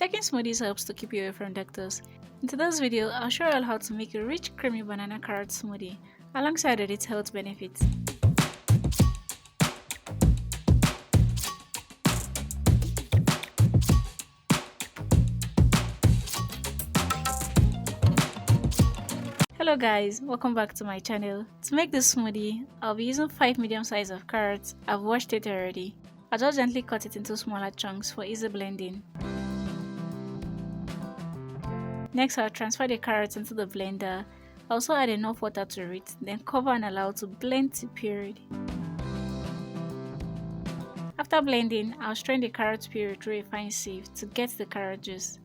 Taking smoothies helps to keep you away from doctors. In today's video, I'll show you all how to make a rich, creamy banana carrot smoothie alongside with its health benefits. Hello guys, welcome back to my channel. To make this smoothie, I'll be using 5 medium size of carrots. I've washed it already. I'll just gently cut it into smaller chunks for easy blending. Next, I'll transfer the carrots into the blender. I'll also add enough water to it, then cover and allow to blend to puree. After blending, I'll strain the carrot puree through a fine sieve to get the carrot juice.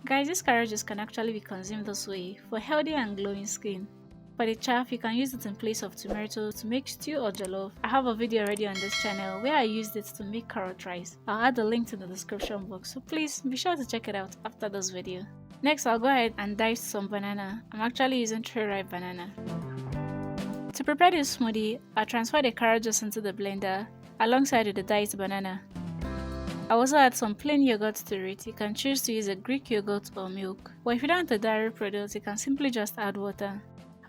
Guys, this carrot juice can actually be consumed this way for healthy and glowing skin. For the chaff, you can use it in place of tomato to make stew or jollof. I have a video already on this channel where I used it to make carrot rice. I'll add the link to the description box, so please be sure to check it out after this video. Next, I'll go ahead and dice some banana. I'm actually using 3 ripe banana. To prepare this smoothie, I'll transfer the carrot juice into the blender alongside with the diced banana. I'll also add some plain yogurt to it. You can choose to use a Greek yogurt or milk, but if you don't want a dairy product, you can simply just add water.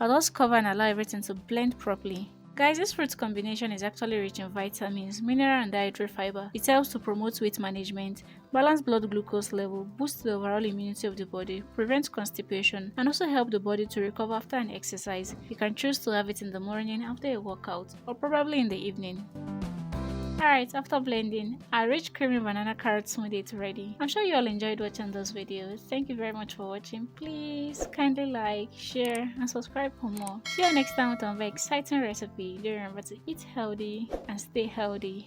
I'll just cover and allow everything to blend properly. Guys, this fruit combination is actually rich in vitamins, mineral and dietary fiber. It helps to promote weight management, balance blood glucose level, boost the overall immunity of the body, prevent constipation, and also help the body to recover after an exercise. You can choose to have it in the morning after a workout, or probably in the evening. Alright, after blending, our rich creamy banana carrot smoothie is ready. I'm sure you all enjoyed watching those videos. Thank you very much for watching. Please kindly like, share, and subscribe for more. See you next time with another exciting recipe. Do remember to eat healthy and stay healthy.